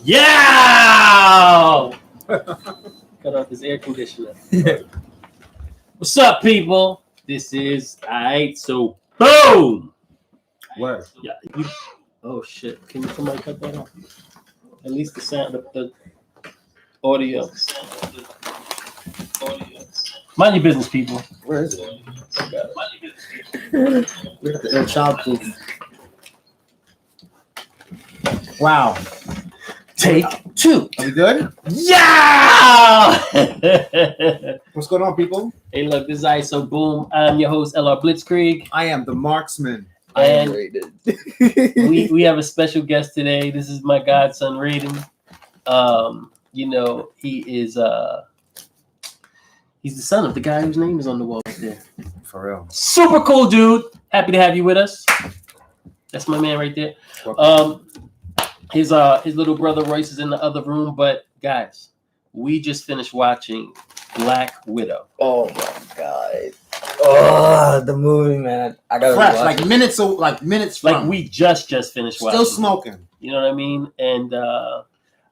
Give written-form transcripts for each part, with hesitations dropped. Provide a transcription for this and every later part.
Yeah! Cut off his air conditioner. What's up, people? This is Aiight. So, boom! Where? Yeah. Oh shit! Can somebody cut that off? At least the sound of the audio. Mind your business, people. Where is it? We're at the air child proof. Wow. Take two. Are we good? Yeah! What's going on, people? Hey, look, this is Aiight. So, boom. I'm your host, LR Blitzkrieg. I am the marksman. And we have a special guest today. This is my godson, Raiden. He is he's the son of the guy whose name is on the wall right there. For real. Super cool dude. Happy to have you with us. That's my man right there. His little brother Royce is in the other room, but guys, we just finished watching Black Widow. Oh my god. Oh, the movie, man. I gotta fresh, watch minutes Like from. we just finished watching. Still smoking. You know what I mean? And I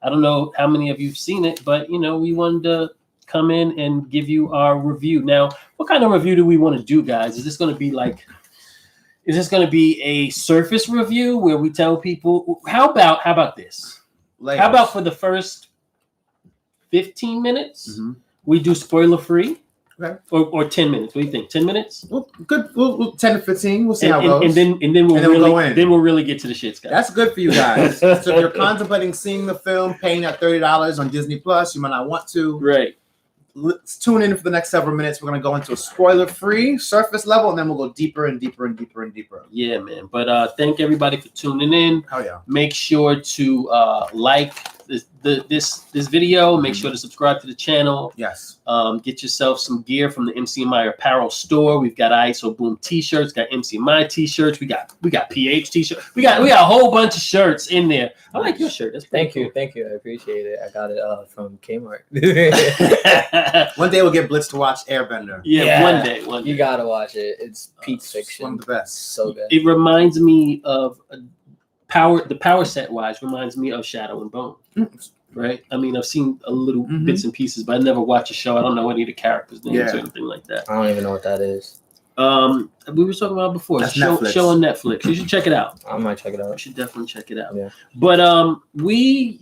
don't know how many of you've seen it, but we wanted to come in and give you our review. Now, what kind of review do we want to do, guys? Is this going to be a surface review where we tell people how about this? Layers. How about for the first 15 minutes we do spoiler free? Okay. Or 10 minutes. What do you think? 10 minutes? Well, good. We'll 10 to 15. We'll see how it goes. And then we'll really get to the shits, guys. That's good for you guys. So if you're contemplating seeing the film, paying that $30 on Disney Plus, you might not want to. Right. Let's tune in for the next several minutes. We're going to go into a spoiler-free surface level, and then we'll go deeper and deeper and deeper and deeper. Yeah, man. But thank everybody for tuning in. Oh yeah. Make sure to like this video. Make sure to subscribe to the channel. Yes. Get yourself some gear from the MCMI apparel store. We've got Aiight So Boom t-shirts, got MCMI t-shirts, we got PH t-shirts. We got a whole bunch of shirts in there. I like your shirt. That's Thank cool. you. I appreciate it. I got it from Kmart. One day we'll get Blitz to watch Airbender. Yeah, one day. You gotta watch it. It's peak fiction. One of the best. So good. It reminds me of the power set wise reminds me of Shadow and Bone. Right? I mean, I've seen a little bits and pieces, but I never watched a show. I don't know any of the characters' names or anything like that. I don't even know what that is. We were talking about before. That's show on Netflix. You should check it out. I might check it You out. should definitely check it out. Yeah. But we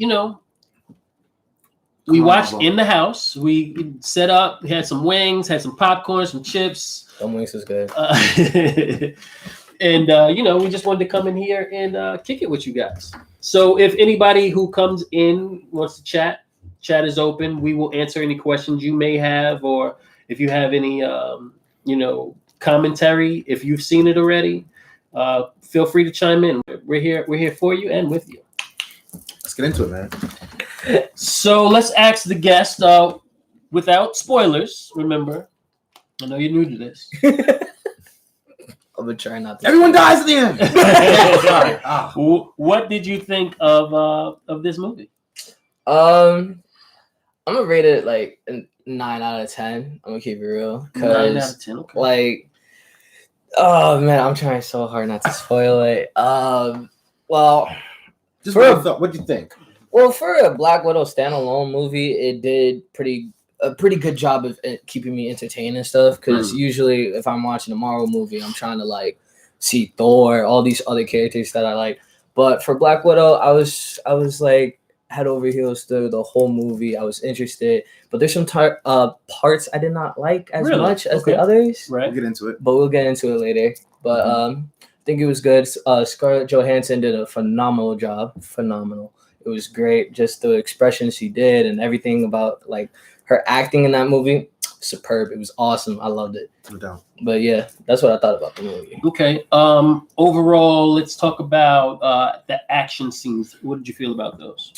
watched in the house. We set up. We had some wings, had some popcorn, some chips. Some wings is good. And we just wanted to come in here and kick it with you guys. So if anybody who comes in wants to chat is open. We will answer any questions you may have, or if you have any commentary, if you've seen it already, feel free to chime in. We're here for you and with you. Let's get into it, man. So let's ask the guest without spoilers. Remember, I know you're new to this. I'm gonna try not to. Everyone dies at the end. Sorry. What did you think of this movie? I'm gonna rate it like a 9 out of 10. I'm gonna keep it real. 9 out of 10. Okay. Like, oh man, I'm trying so hard not to spoil it. Well, Just what do you think? Well, for a Black Widow standalone movie, it did a pretty good job of keeping me entertained and stuff. Because usually, if I'm watching a Marvel movie, I'm trying to like see Thor, all these other characters that I like. But for Black Widow, I was like head over heels through the whole movie. I was interested, but there's some parts I did not like as much as the others. Right. We'll get into it. But we'll get into it later. But I think it was good. Scarlett Johansson did a phenomenal job. Phenomenal. It was great. Just the expressions she did and everything about like her acting in that movie, superb. It was awesome. I loved it. No doubt. But yeah, that's what I thought about the movie. Okay. Overall, let's talk about the action scenes. What did you feel about those?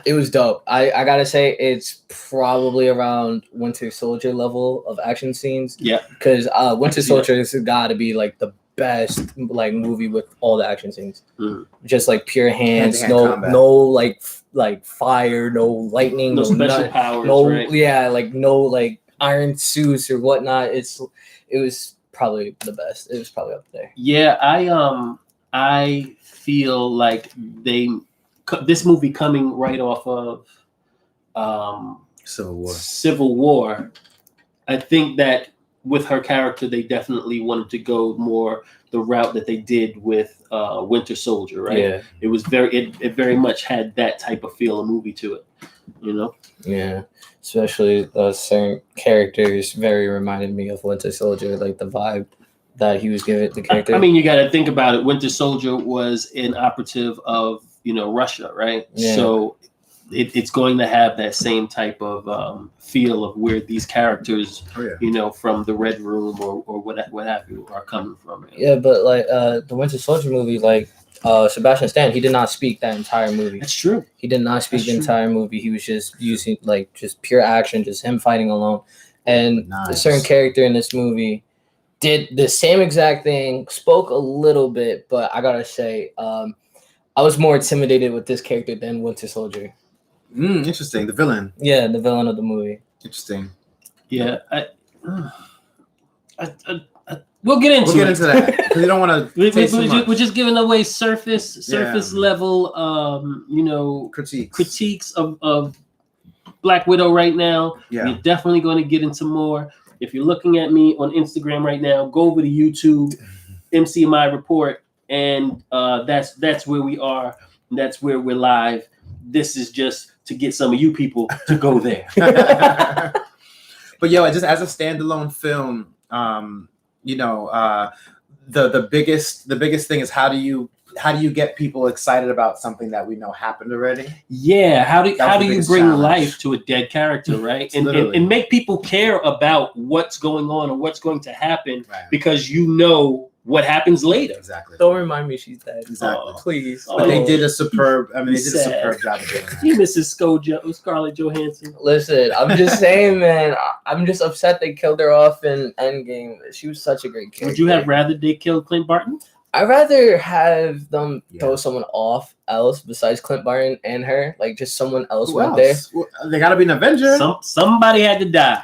It was dope. I gotta say it's probably around Winter Soldier level of action scenes. Yeah. Because Winter Soldier has got to be like the best like movie with all the action scenes. Just like pure hands, no like fire, no lightning, no special powers, right? Yeah, like no like iron suits or whatnot. It was probably the best. It was probably up there. Yeah, I feel like they this movie coming right off of Civil War, I think that with her character, they definitely wanted to go more the route that they did with Winter Soldier, right? Yeah. It was it very much had that type of feel of movie to it, you know? Yeah. Especially certain characters very reminded me of Winter Soldier, like the vibe that he was giving the character. I mean, you got to think about it. Winter Soldier was an operative of, Russia, right? Yeah. So it's going to have that same type of feel of where these characters, from the Red Room or what have you, are coming from. Yeah, but like the Winter Soldier movie, like Sebastian Stan, he did not speak that entire movie. That's true. He did not speak the entire movie. He was just using just pure action, just him fighting alone. And a certain character in this movie did the same exact thing, spoke a little bit, but I gotta say, I was more intimidated with this character than Winter Soldier. Interesting. The villain. Yeah, the villain of the movie. Interesting. Yeah, we'll get into that because we don't want to. We're just giving away surface level, critiques of Black Widow right now. Yeah. We're definitely going to get into more. If you're looking at me on Instagram right now, go over to YouTube, MCMI Report, and that's where we are. That's where we're live. This is just to get some of you people to go there. But just as a standalone film, the biggest thing is how do you get people excited about something that we know happened already? Yeah, how do you bring life to a dead character, right? And make people care about what's going on or what's going to happen because what happens later. Exactly. Don't remind me she's dead. Exactly. Please. But they did a superb. I mean, they did a superb job of doing that. He misses Scarlett Johansson. Listen, I'm just saying, man. I'm just upset they killed her off in Endgame. She was such a great character. Would you have rather they killed Clint Barton? I'd rather have them throw someone off else besides Clint Barton and her. Like, just someone else went there. Well, they got to be an Avenger. Somebody had to die.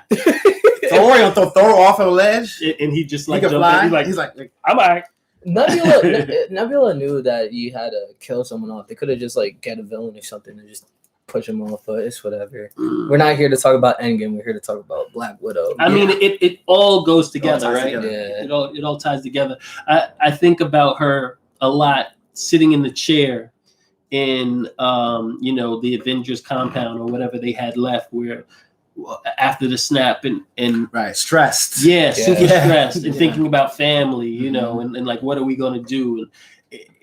Thor throw off a ledge, and he just he can fly. He's like, I'm all right. Nebula knew that you had to kill someone off. They could have just get a villain or something and just push him off, but it's whatever. We're not here to talk about Endgame. We're here to talk about Black Widow. I mean, it all goes together, right? Together. Yeah. It all ties together. I think about her a lot sitting in the chair in the Avengers compound or whatever they had left, where after the snap and stressed, super stressed and thinking about family, and like what are we going to do, and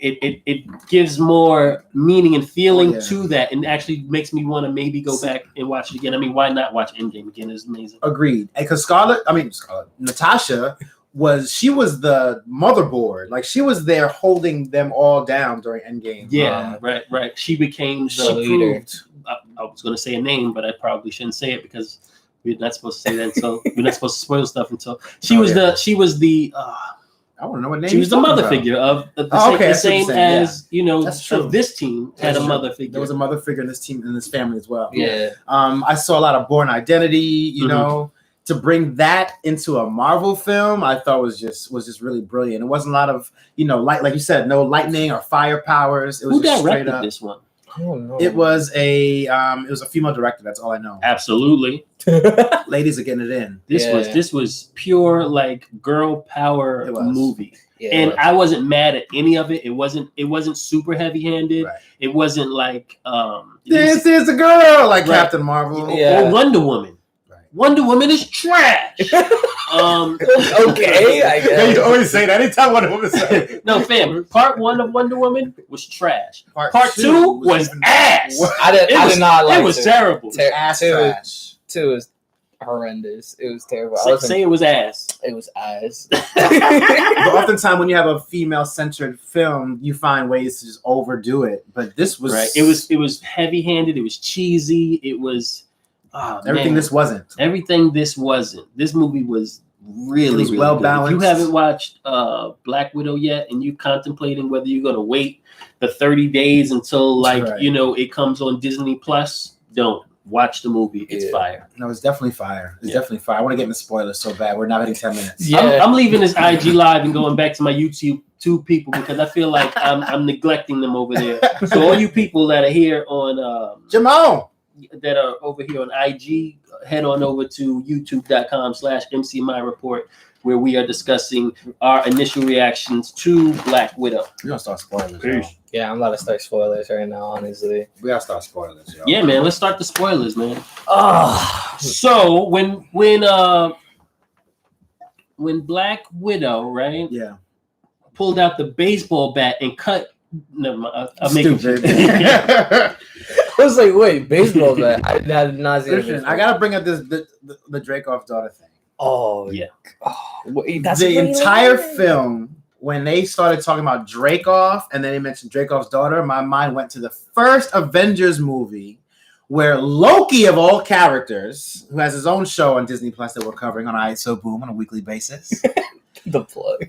it gives more meaning and feeling to that, and actually makes me want to maybe go back and watch it again. I mean, why not watch Endgame again? It's amazing. Agreed. Because Natasha was the motherboard. Like, she was there holding them all down during Endgame. Yeah, right. She became the leader. I was going to say a name, but I probably shouldn't say it because we're not supposed to say that. So we're not supposed to spoil stuff until she was the. I want to know what name. She was the mother figure of the same as of this team had a mother figure. There was a mother figure in this team, in this family as well. Yeah. I saw a lot of Born Identity. To bring that into a Marvel film, I thought was just really brilliant. It wasn't a lot of like you said, no lightning or fire powers. It was Who just directed this one? I don't know. It was a female director. That's all I know. Absolutely. Ladies are getting it in. This was pure like girl power movie. Yeah, and I wasn't mad at any of it. It wasn't super heavy handed. Right. It wasn't like this is a girl like Captain Marvel or Wonder Woman. Wonder Woman is trash. Okay, I guess. You always say that anytime Wonder Woman says. No, fam. Part 1 of Wonder Woman was trash. Part 2 was ass. I did not like it. It was terrible. Ass trash. 2 was horrendous. It was terrible. Say it was ass. It was ass. But oftentimes when you have a female-centered film, you find ways to just overdo it. But this was It was heavy-handed. It was cheesy. It was. Everything this wasn't. Everything this wasn't. This movie was really well balanced. If you haven't watched Black Widow yet, and you're contemplating whether you're gonna wait the 30 days until it comes on Disney Plus, don't watch the movie. It's fire. No, it's definitely fire. It's definitely fire. I want to get into spoilers so bad. We're now hitting 10 minutes. Yeah. I'm leaving this IG live and going back to my YouTube people because I feel like I'm neglecting them over there. So all you people that are here on Jamal, that are over here on IG, head on over to youtube.com/MCMyReport, where we are discussing our initial reactions to Black Widow. we're gonna start spoilers. Yo. Yeah, I'm about to start spoilers right now, honestly. We gotta start spoilers, yo. Yeah, man. Let's start the spoilers, man. Oh, So when Black Widow, right, pulled out the baseball bat and cut. Never mind. I'll make Stupid. I was like, wait, baseball bat? I had not seen Listen, I gotta bring up the Dreykov's daughter thing. Oh, Yeah. Oh, wait, that's The what entire it is. film, when they started talking about Dreykov and then they mentioned Dreykov's daughter, my mind went to the first Avengers movie where Loki, of all characters, who has his own show on Disney Plus that we're covering on Aiight So Boom on a weekly basis. The plug.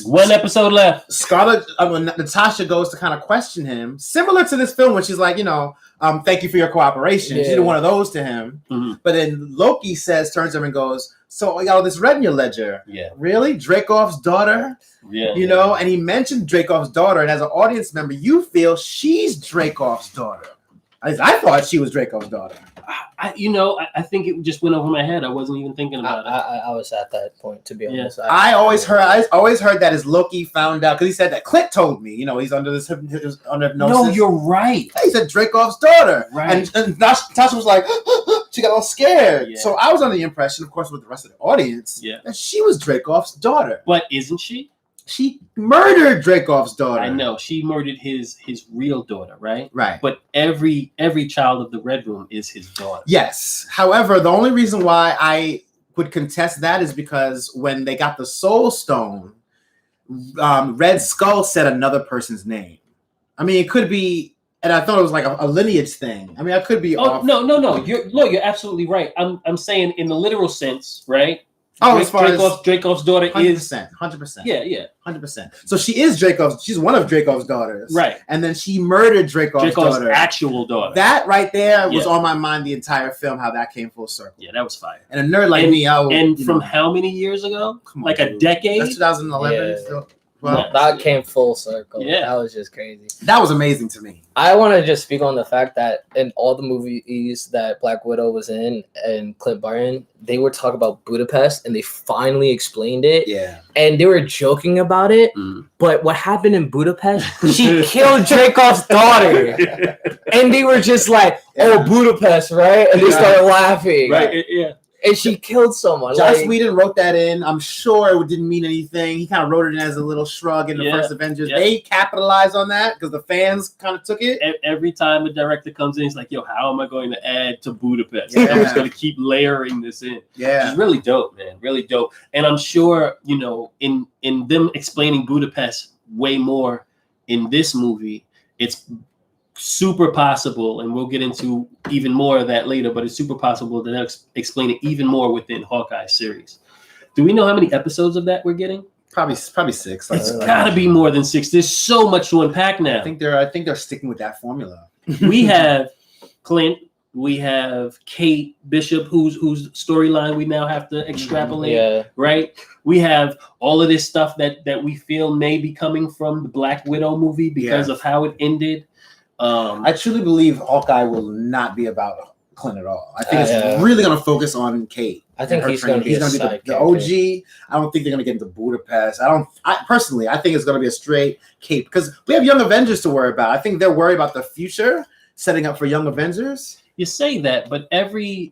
One episode left. Scarlett, Natasha goes to kind of question him, similar to this film when she's like, thank you for your cooperation. She did one of those to him. Mm-hmm. But then Loki turns to him and goes, so you got all this red in your ledger. Yeah. Really? Dreykov's daughter? Yeah. And he mentioned Dreykov's daughter, and as an audience member, you feel she's Dreykov's daughter. I thought she was Dreykov's daughter. I think it just went over my head. I wasn't even thinking about it. I was at that point, to be honest. Yeah. I always heard that as Loki found out, because he said that Clint told me, he's under this hypnosis. No, you're right. He said Dreykov's daughter. Right. And Natasha was like, she got all scared. Yeah. So I was under the impression, of course, with the rest of the audience, that she was Dreykov's daughter. But isn't she? She murdered Dreykov's daughter. I know. She murdered his real daughter, right? Right. But every child of the Red Room is his daughter. Yes. However, the only reason why I would contest that is because when they got the Soul Stone, Red Skull said another person's name. I mean, it could be, and I thought it was like a lineage thing. I mean, I could be off. No. You're absolutely right. I'm saying in the literal sense, right? As far as Dreykov's daughter 100%. Yeah. 100%. So she is Dreykov's. She's one of Dreykov's daughters, right? And then she murdered Dreykov's daughter, actual daughter. That right there was on my mind the entire film. How that came full circle. Yeah, that was fire. And a nerd like me, from how many years ago? Like a decade. That's 2011. Yeah. Well, that came full circle. Yeah. That was just crazy. That was amazing to me. I want to just speak on the fact that in all the movies that Black Widow was in and Clint Barton, they were talking about Budapest and they finally explained it. Yeah. And they were joking about it. But what happened in Budapest, she killed Dreykov's daughter. And they were just like, oh, Budapest, right? And they started laughing. Right, yeah. And she killed someone. Joss Whedon wrote that in. I'm sure it didn't mean anything. He kind of wrote it in as a little shrug in the first Avengers. Yeah. They capitalized on that because the fans kind of took it. Every time a director comes in, he's like, yo, how am I going to add to Budapest? Yeah. I'm just going to keep layering this in. Yeah. It's really dope, man. Really dope. And I'm sure, in them explaining Budapest way more in this movie, it's super possible, and we'll get into even more of that later, but it's super possible to explain it even more within Hawkeye series. Do we know how many episodes of that we're getting? Probably 6. It's gotta be more than 6. There's so much to unpack now. I think they're sticking with that formula. We have Clint, we have Kate Bishop, whose storyline we now have to extrapolate, right? We have all of this stuff that we feel may be coming from the Black Widow movie because of how it ended. I truly believe Hawkeye will not be about Clint at all. I think it's really going to focus on Kate. I think he's going to be the OG. I don't think they're going to get into Budapest. I personally think it's going to be a straight Kate because we have Young Avengers to worry about. I think they're worried about the future, setting up for Young Avengers. You say that, but we're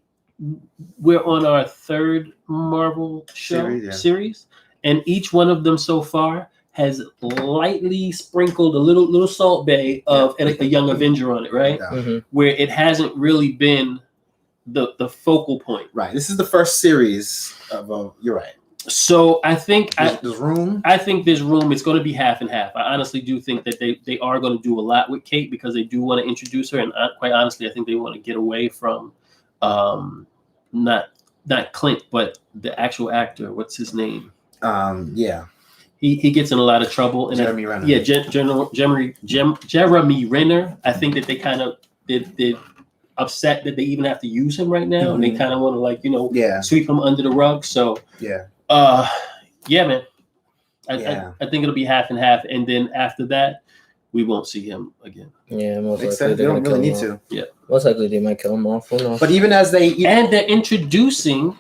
on our 3rd Marvel show series, and each one of them so far has lightly sprinkled a little salt bay of a Young Avenger on it, right? Yeah. Mm-hmm. Where it hasn't really been the focal point. Right. This is the first series of. You're right. So I think there's room. I think there's room. It's going to be half and half. I honestly do think that they are going to do a lot with Kate because they do want to introduce her, and quite honestly, I think they want to get away from not Clint, but the actual actor. What's his name? He gets in a lot of trouble. And Jeremy Renner. Yeah, Jeremy Renner. I think that they kind of did upset that they even have to use him right now, and they kind of want to like sweep him under the rug. So yeah, man, I think it'll be half and half, and then after that, we won't see him again. Yeah, most makes likely sense. They don't really need to. Yeah, most likely they might kill him off. Who knows? But even as and they're introducing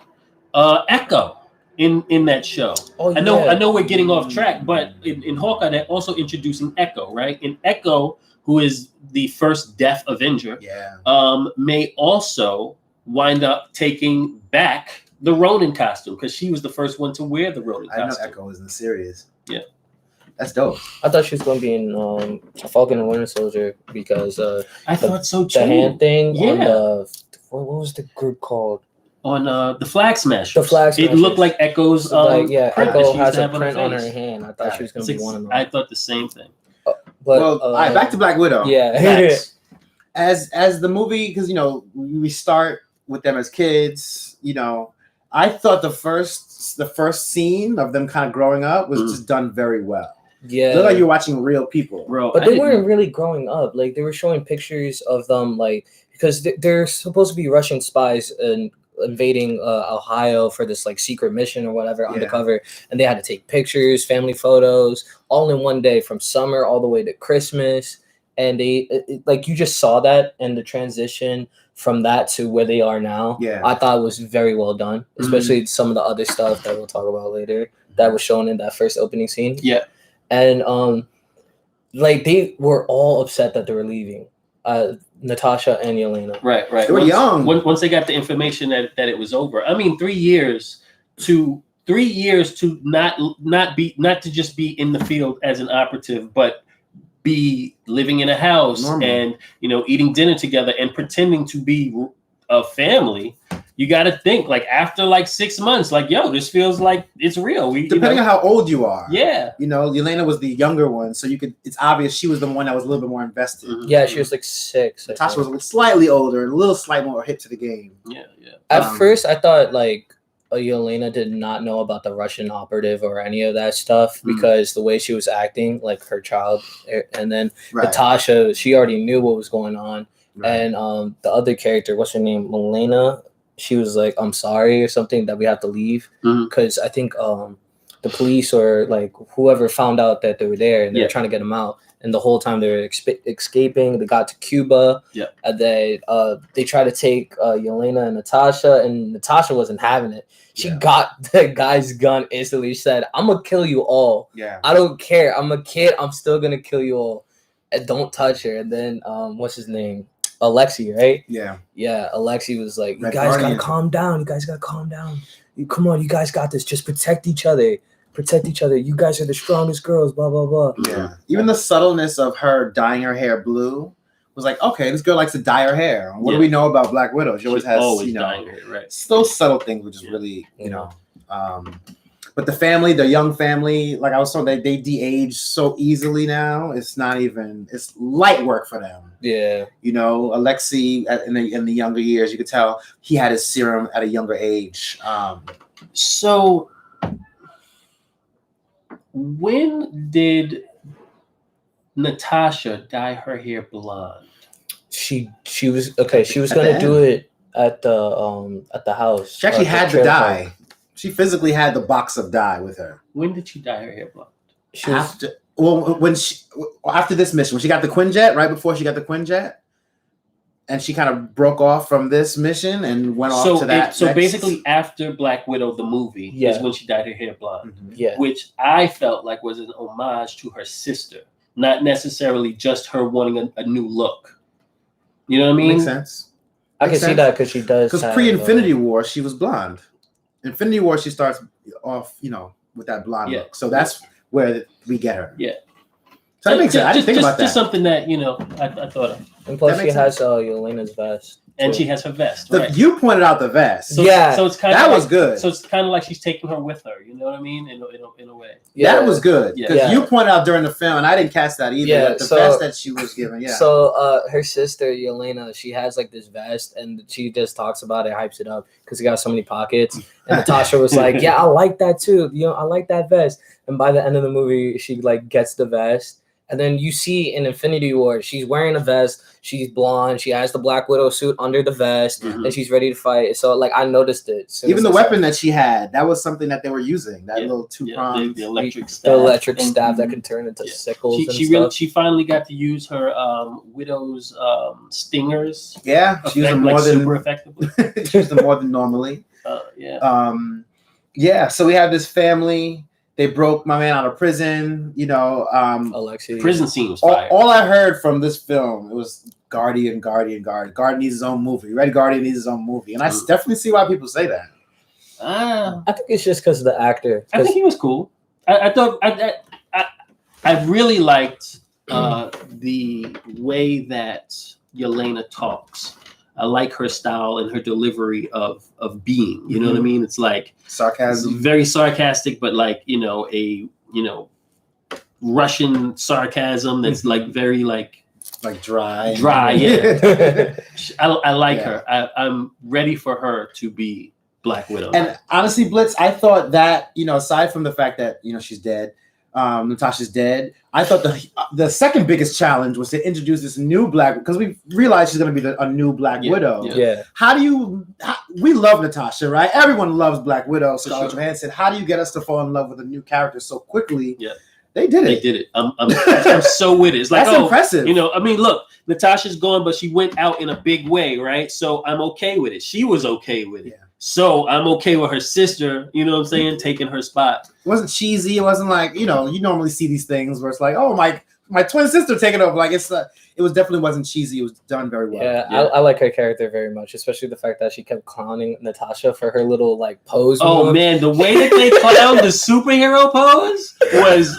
Echo in that show. Oh, I know we're getting off track, but in Hawkeye they're also introducing Echo, right? And Echo, who is the first Death Avenger, may also wind up taking back the Ronin costume because she was the first one to wear the Ronin costume. I know Echo was in the series. Yeah. That's dope. I thought she was going to be in Falcon and Winter Soldier because I thought so too. The hand thing. Yeah. On the, what was the group called? On the Flag Smashers. The Flag Smashers. It looked like Echo's. Print Echo has a print on her hand. I thought she was going to be one of them. I thought the same thing. But all right, back to Black Widow. Yeah. as the movie, because we start with them as kids. I thought the first scene of them kind of growing up was just done very well. Yeah, it looked like you're watching real people, bro. But they weren't really growing up. Like they were showing pictures of them, like because they're supposed to be Russian spies and invading Ohio for this like secret mission or whatever undercover, and they had to take pictures, family photos, all in one day from summer all the way to Christmas. And like you just saw that and the transition from that to where they are now. Yeah, I thought it was very well done, especially some of the other stuff that we'll talk about later that was shown in that first opening scene. Yeah. And like they were all upset that they were leaving, Natasha and Yelena. Right. They were young. Once they got the information that it was over. I mean, 3 years to not to just be in the field as an operative, but be living in a house and eating dinner together and pretending to be a family. You got to think like after like 6 months, like, yo, this feels like it's real. Depending on how old you are. Yeah. Yelena was the younger one. So it's obvious she was the one that was a little bit more invested. Mm-hmm. Yeah. She was like 6. Natasha was slightly older and a little slightly more hip to the game. Yeah. At first I thought like Yelena did not know about the Russian operative or any of that stuff because the way she was acting, like her child. And then Natasha, she already knew what was going on. Right. And the other character, what's her name? Milena. She was like, I'm sorry or something that we have to leave. Because I think the police or like whoever found out that they were there and they were trying to get them out. And the whole time they were escaping, they got to Cuba. Yeah. And they tried to take Yelena and Natasha wasn't having it. She got the guy's gun instantly. She said, I'm going to kill you all. Yeah. I don't care. I'm a kid. I'm still going to kill you all. And don't touch her. And then what's his name? Alexi, right? Yeah. Yeah. Alexi was like, you guys got to calm down. You guys got to calm down. Come on. You guys got this. Just protect each other. You guys are the strongest girls, blah, blah, blah. Yeah. Even the subtleness of her dyeing her hair blue was like, okay, this girl likes to dye her hair. What do we know about Black Widow? She always has, dyeing her hair, right? Those subtle things, which is really, but the young family, like I was told, they de-age so easily now. It's light work for them. Yeah. Alexi in the younger years, you could tell he had his serum at a younger age. So when did Natasha dye her hair blonde? She was okay. She was going to do it at the house. She actually had the dye. She physically had the box of dye with her. When did she dye her hair blonde? After this mission, when she got the Quinjet, right before she got the Quinjet, and she kind of broke off from this mission and went off to that. So basically, after Black Widow, the movie, is when she dyed her hair blonde. Mm-hmm. Yeah, which I felt like was an homage to her sister, not necessarily just her wanting a new look. You know what I mean? Makes sense. I can see that because she does. Because pre-Infinity War, she was blonde. Infinity War, she starts off, with that blonde look. So that's where we get her. Yeah. So that makes sense. I didn't think about that. Just something that, I thought of. And plus she has Yelena's vest. And she has her vest. You pointed out the vest. So it's kind of that was good. So it's kind of like she's taking her with her. You know what I mean? In a way. Yeah. That was good. Because you pointed out during the film, and I didn't catch that either. Yeah, the vest that she was given. Yeah. So her sister Yelena, she has like this vest, and she just talks about it, hypes it up because it got so many pockets. And Natasha was like, "Yeah, I like that too. I like that vest." And by the end of the movie, she like gets the vest. And then you see in Infinity War, she's wearing a vest. She's blonde. She has the Black Widow suit under the vest, and she's ready to fight. So like I noticed it. Even the weapon that she had, that was something that they were using. That little two-pronged, the electric staff. The electric staff that can turn into sickles. She finally got to use her Widow's stingers. Yeah, she used them more than super effectively. she used them more than normally. So we have this family. They broke my man out of prison. Alexi. Prison scene was fire. All I heard from this film, it was Guardian needs his own movie. Red Guardian needs his own movie, and I definitely see why people say that. I think it's just because of the actor. I think he was cool. I thought I really liked the way that Yelena talks. I like her style and her delivery of being. You know what I mean? It's like sarcasm, it's very sarcastic, but like a Russian sarcasm that's like very like dry. Yeah. I like her. I'm ready for her to be Black Widow. And honestly, Blitz, I thought that aside from the fact that she's dead. Natasha's dead. I thought the second biggest challenge was to introduce this new because we realized she's going to be a new Black Widow. Yeah. We love Natasha, right? Everyone loves Black Widow. Scarlett Johansson. How do you get us to fall in love with a new character so quickly? Yeah. They did it. I'm so with it. It's like, that's impressive. I mean, look, Natasha's gone, but she went out in a big way, right? So I'm okay with it. She was okay with it. Yeah. So I'm okay with her sister, you know what I'm saying, taking her spot. It wasn't cheesy. It wasn't like, you normally see these things where it's like, oh, my twin sister taking over. Like it was definitely wasn't cheesy. It was done very well. Yeah. I like her character very much, especially the fact that she kept clowning Natasha for her little like pose. Oh man, the way that they clowned the superhero pose was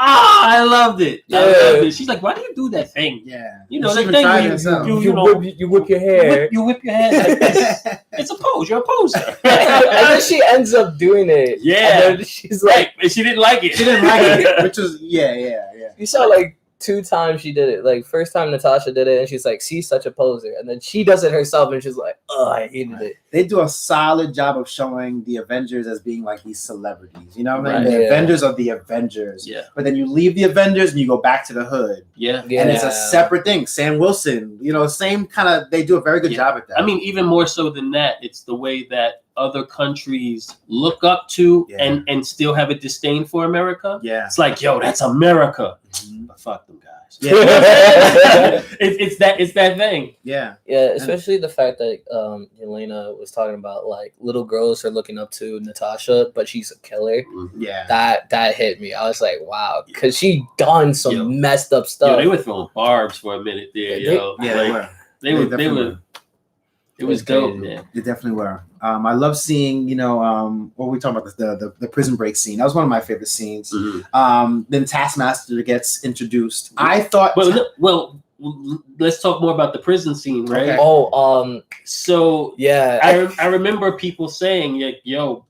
I loved it. I loved it. She's like, why do you do that thing? Yeah. That thing where you whip your hair. You whip your hair like this. It's a pose. You're a poser. And then she ends up doing it. Yeah. And then she's like, she didn't like it. She didn't like it, which was yeah. You saw like 2 times she did it. Like first time Natasha did it, and she's like, "She's such a poser," and then she does it herself, and she's like, "Oh, I hated it." They do a solid job of showing the Avengers as being like these celebrities. You know what I mean? Right. The Avengers are the Avengers. Yeah. But then you leave the Avengers and you go back to the hood. Yeah. And it's a separate thing. Sam Wilson, same kind of. They do a very good job at that. I mean, even more so than that, it's the way that other countries look up to and still have a disdain for America. Yeah. It's like, yo, that's America. Mm-hmm. But fuck them guys. Yeah. it's that thing. Yeah. Yeah, especially the fact that Yelena was talking about like little girls are looking up to Natasha, but she's a killer. Yeah. That hit me. I was like, wow, because she done some messed up stuff. They were throwing barbs for a minute there, They were. It was dope, man. They definitely were. I love seeing, what we talking about, the prison break scene. That was one of my favorite scenes. Mm-hmm. Then Taskmaster gets introduced. I thought. Well, let's talk more about the prison scene, right? Okay. Oh, so yeah, I remember people saying, like, yo,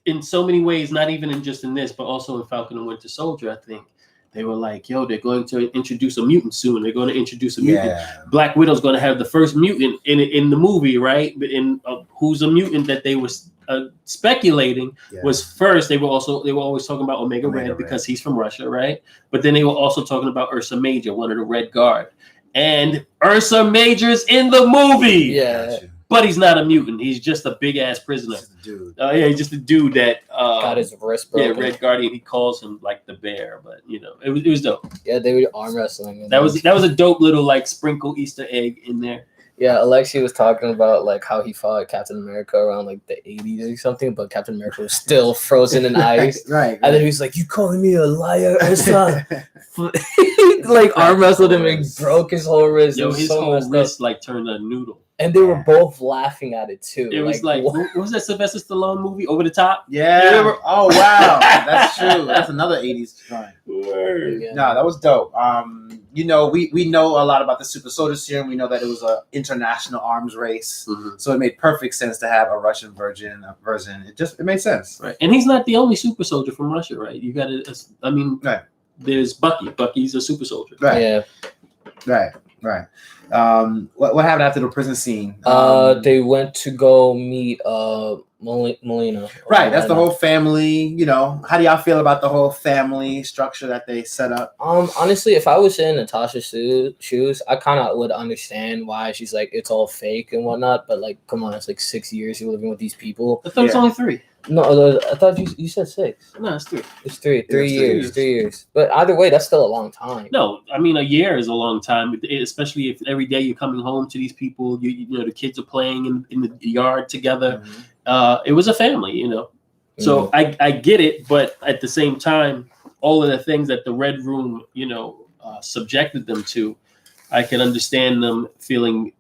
in so many ways, not even in this, but also in Falcon and Winter Soldier, I think. They were like, yo, they're going to introduce a mutant soon. They're going to introduce a mutant. Yeah. Black Widow's going to have the first mutant in the movie, right? Who's a mutant that they were speculating was first. They were always talking about Omega Red because he's from Russia, right? But then they were also talking about Ursa Major, one of the Red Guard. And Ursa Major's in the movie. Yeah. But he's not a mutant. He's just a big ass prisoner. Dude. He's just a dude that got his wrist broken. Yeah, Red Guardian. He calls him like the bear, but it was dope. Yeah, they were arm wrestling. That was a dope little like sprinkle Easter egg in there. Yeah, Alexi was talking about like how he fought Captain America around like the 80s or something, but Captain America was still frozen in ice. Right. And then he was like, "You calling me a liar, Ursa?" Like arm wrestled him and broke his whole wrist. Yo, his whole wrist like turned a noodle. And they were both laughing at it too. It was like what was that Sylvester Stallone movie, Over the Top? Yeah. Oh wow, that's true. That's another 80s joint. Yeah. No, that was dope. We know a lot about the Super Soldier Serum. We know that it was an international arms race, so it made perfect sense to have a Russian version. It made sense. Right, and he's not the only super soldier from Russia, right? You got to. Right. There's Bucky. Bucky's a super soldier. Right. Yeah. Right. What happened after the prison scene? They went to go meet Molina. Right, that's the whole family. You know, how do y'all feel about the whole family structure that they set up? Honestly, if I was in Natasha's shoes, I kind of would understand why she's like, it's all fake and whatnot. But like, come on, it's like 6 years you're living with these people. I thought it's only 3. No, I thought you said 6. No, it's 3. It's 3. 3 it's 3 years. years. 3 years. But either way, that's still a long time. No, I mean a year is a long time, especially if every day you're coming home to these people. You know the kids are playing in the yard together. Mm-hmm. It was a family, you know. So I get it, but at the same time, all of the things that the Red Room, you know, subjected them to, I can understand them feeling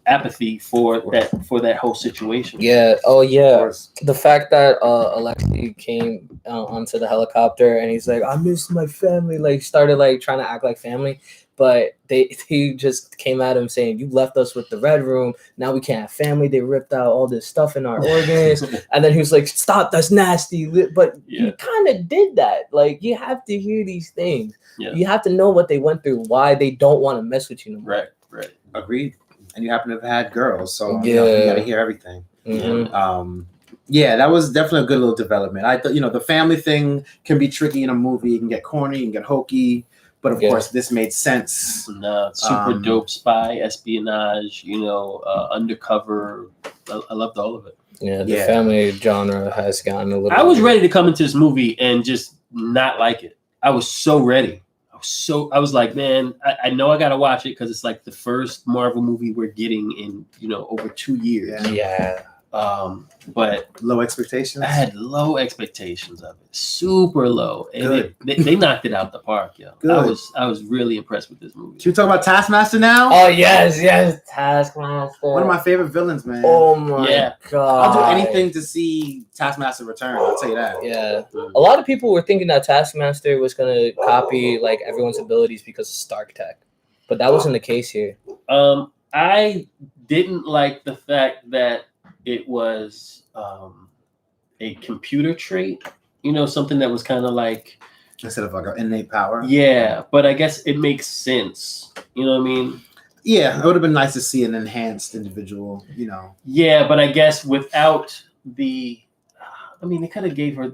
apathy for that whole situation. Yeah. Oh, yeah. The fact that Alexei came onto the helicopter and he's like, I miss my family. Like, started like trying to act like family, but he just came at him saying, you left us with the Red Room. Now we can't have family. They ripped out all this stuff in our organs. And then he was like, stop, that's nasty. But he kind of did that. Like, you have to hear these things. Yeah. You have to know what they went through, why they don't want to mess with you no more. Right. Agreed. And you happen to have had girls, so Yeah. you know, you got to hear everything. Mm-hmm. Yeah, that was definitely a good little development. I thought, you know, the family thing can be tricky in a movie. It can get corny, it can get hokey, but of course, this made sense. Super dope spy, espionage, you know, undercover. I loved all of it. Yeah, the family genre has gotten a little. I was ready to come into this movie and just not like it. I was so ready. I was like, man, I know I gotta watch it because it's like the first Marvel movie we're getting in, you know, over 2 years. Yeah. But low expectations. I had low expectations of it, super low, and they knocked it out the park, yo. Good. I was really impressed with this movie. Should we talk about Taskmaster now? Oh yes, Taskmaster. One of my favorite villains, man. Oh my god! I'll do anything to see Taskmaster return. I'll tell you that. Yeah, a lot of people were thinking that Taskmaster was gonna copy like everyone's abilities because of Stark Tech, but that wasn't the case here. I didn't like the fact that it was a computer trait, you know, something that was kind of like instead of like an innate power. Yeah, but I guess it makes sense. You know what I mean? Yeah, it would have been nice to see an enhanced individual, you know. Yeah, but I guess without the, I mean, it could have gave her.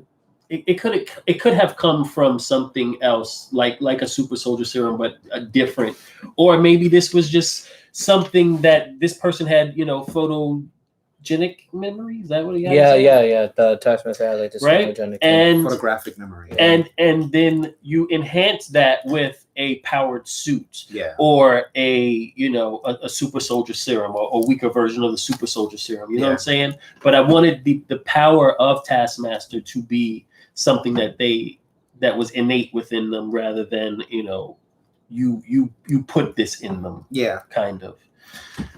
It could have come from something else, like a super soldier serum, but a different, or maybe this was just something that this person had, you know, photogenic memory. Is that what he had? Yeah. The Taskmaster had like this photogenic and photographic memory, and then you enhance that with a powered suit, or a super soldier serum, or a weaker version of the super soldier serum. You know what I'm saying? But I wanted the power of Taskmaster to be something that was innate within them, rather than you put this in them. Yeah, kind of.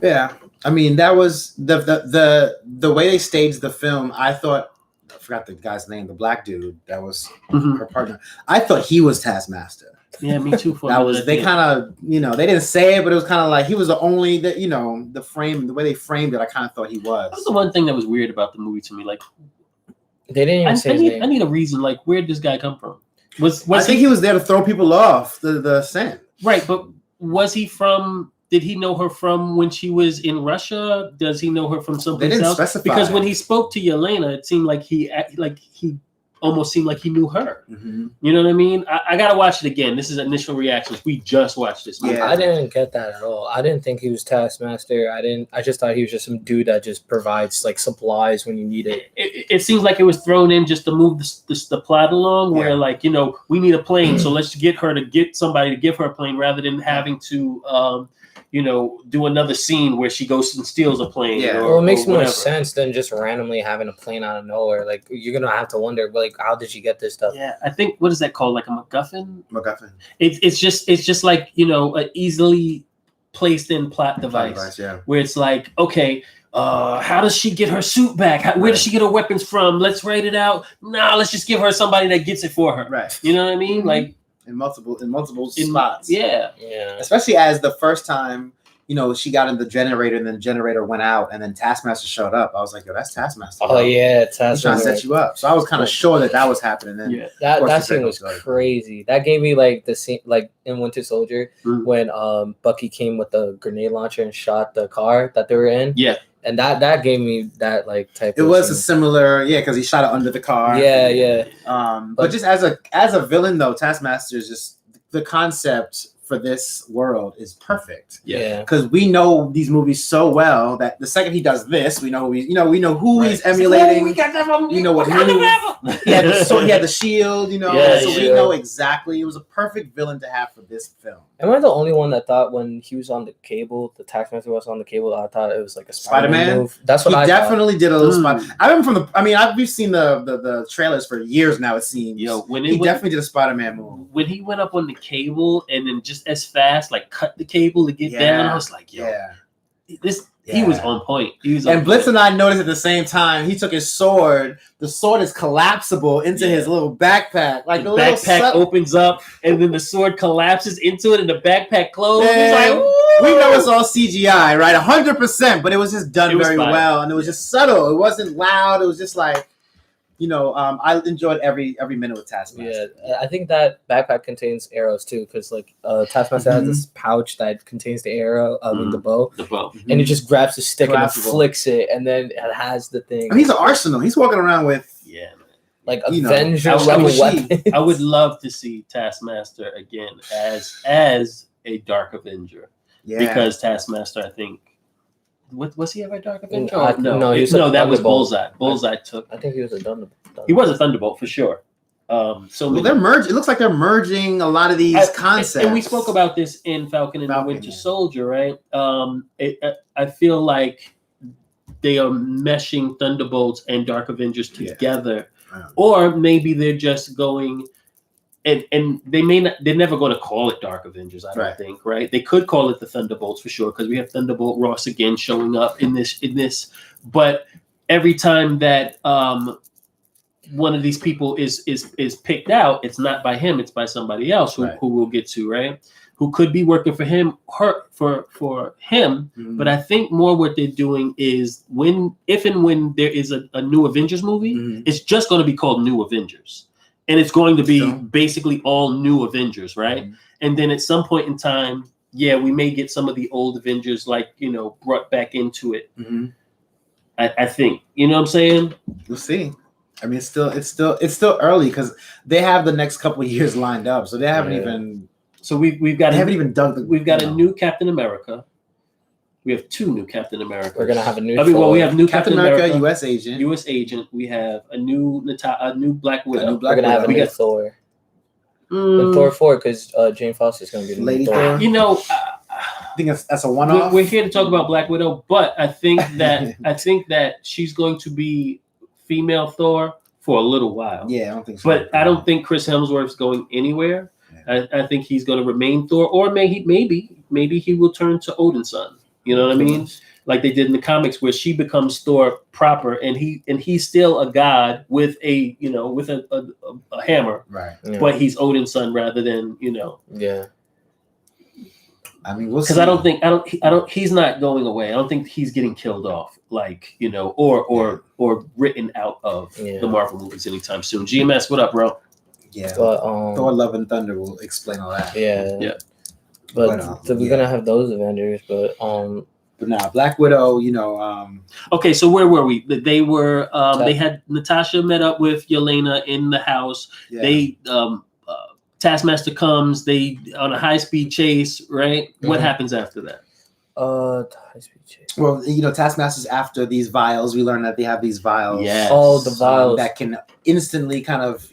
Yeah, I mean that was the way they staged the film. I thought, I forgot the guy's name, the black dude that was her partner. I thought he was Taskmaster. Yeah, me too. That was they kind of they didn't say it, but it was kind of like he was the only that the way they framed it. I kind of thought he was. That was the one thing that was weird about the movie to me. Like they didn't even say his name. I need a reason. Like, where did this guy come from? I think he was there to throw people off the scent. Right, but was he from? Did he know her from when she was in Russia? Does he know her from something else? They didn't specify. Because when he spoke to Yelena, it seemed like he almost seemed like he knew her. Mm-hmm. You know what I mean? I gotta watch it again. This is initial reactions. We just watched this movie. Yeah. I didn't get that at all. I didn't think he was Taskmaster. I just thought he was just some dude that just provides like supplies when you need it. It seems like it was thrown in just to move the plot along. Where we need a plane, so let's get somebody to give her a plane rather than having to do another scene where she goes and steals a plane. Yeah. Well, it makes more sense than just randomly having a plane out of nowhere. Like, you're going to have to wonder, like, how did she get this stuff? Yeah, I think, what is that called? Like a MacGuffin? MacGuffin. It's just like, an easily placed in plot device. Where it's like, okay, how does she get her suit back? Where does she get her weapons from? Let's write it out. Nah, let's just give her somebody that gets it for her. Right. You know what I mean? Mm-hmm. Like, in multiple spots. Yeah. Especially as the first time, she got in the generator and then the generator went out and then Taskmaster showed up. I was like, yo, that's Taskmaster. Oh, yeah. Taskmaster. He's trying to set you up. So I was kind of sure that was happening. And that scene was crazy. That gave me like the scene, like in Winter Soldier, when Bucky came with the grenade launcher and shot the car that they were in. Yeah. and that gave me that like type. It of was a scene. similar, because he shot it under the car. Yeah. But just as a villain though, Taskmaster is just the concept for this world is perfect. Yeah. Because we know these movies so well that the second he does this, we know we know who Right. he's emulating. Oh, we got that from We know what move. he had the shield, Yeah, so we yeah. know exactly. It was a perfect villain to have for this film. Am I the only one that thought when he was on the cable, the Taskmaster was on the cable, I thought it was like a Spider-Man move? That's what He I definitely did a little Mm. spot. I remember we've seen the trailers for years now. It seems. Yo, when He definitely did a Spider-Man move. when he went up on the cable and then just as fast, like cut the cable to get down, I was like, yo, he was on point. He was on And Blitz point. and I noticed at the same time, he took his sword. The sword is collapsible into his little backpack. Like the a little backpack opens up and then the sword collapses into it and the backpack closes. It's like, woo! We know it's all CGI, right? 100%, but it was just done very fire. well. And it was just subtle. It wasn't loud. It was just like, I enjoyed every minute with Taskmaster. Yeah, I think that backpack contains arrows too, because like Taskmaster has this pouch that contains the arrow, the bow, The bow. and he just grabs the stick and Collapsible. flicks it, and then it has the thing. And he's an arsenal. He's walking around with, Yeah, man. like you know, Avenger I level wish he- weapons. I would love to see Taskmaster again as a Dark Avenger because Taskmaster, I think, was he ever a Dark Avenger? No, he was a that was Thunderbolt. Bullseye. Bullseye took. I think he was a Thunderbolt. He was a Thunderbolt for sure. they're merging. It looks like they're merging a lot of these concepts. And we spoke about this in Falcon and the Winter yeah. Soldier, right? I feel like they are meshing Thunderbolts and Dark Avengers together, or maybe they're just going. And they're never going to call it Dark Avengers, I don't think, right? They could call it the Thunderbolts for sure, because we have Thunderbolt Ross again showing up in this. But every time that one of these people is picked out, it's not by him, it's by somebody else who we'll get to, right? Who could be working for him, for him. Mhm. But I think more what they're doing is if and when there is a new Avengers movie, it's just going to be called New Avengers. And it's going to be basically all new Avengers, right? Mhm. And then at some point in time, we may get some of the old Avengers, brought back into it. Mhm. I think, you know what I'm saying? We'll see. I mean, it's still early because they have the next couple of years lined up, so they haven't even. So we've got They haven't even dug the. we've got a new Captain America. We have two new Captain America. We're gonna have a new. we have new Captain America, U.S. agent. U.S. agent. We have a new Black Widow. We're gonna have a new Thor. And Thor 4 because Jane Foster's gonna be the Lady new Thor. Thor. You know, I think that's a one-off. we're here to talk about Black Widow, but I think that she's going to be female Thor for a little while. Yeah, I don't think so. But I don't think Chris Hemsworth's going anywhere. Yeah. I think he's going to remain Thor, or maybe he will turn to Odin's son. You know what I mean? Like they did in the comics, where she becomes Thor proper, and he's still a god with a hammer, Right. Yeah. but he's Odin's son rather than Yeah. I mean, we'll see. because I don't he's not going away. I don't think he's getting killed off, or written out of the Marvel movies anytime soon. GMS, what up, bro? Yeah. But Thor: Love and Thunder will explain all that. yeah. But we're gonna have those Avengers, but now Black Widow, Okay, so where were we? They were they had Natasha met up with Yelena in the house. yeah. They Taskmaster comes, they on a high-speed chase, right? Mm-hmm. What happens after that? high-speed chase. Well, Taskmaster's after these vials. We learned that they have these vials. Yes. Oh, the vials. that can instantly kind of,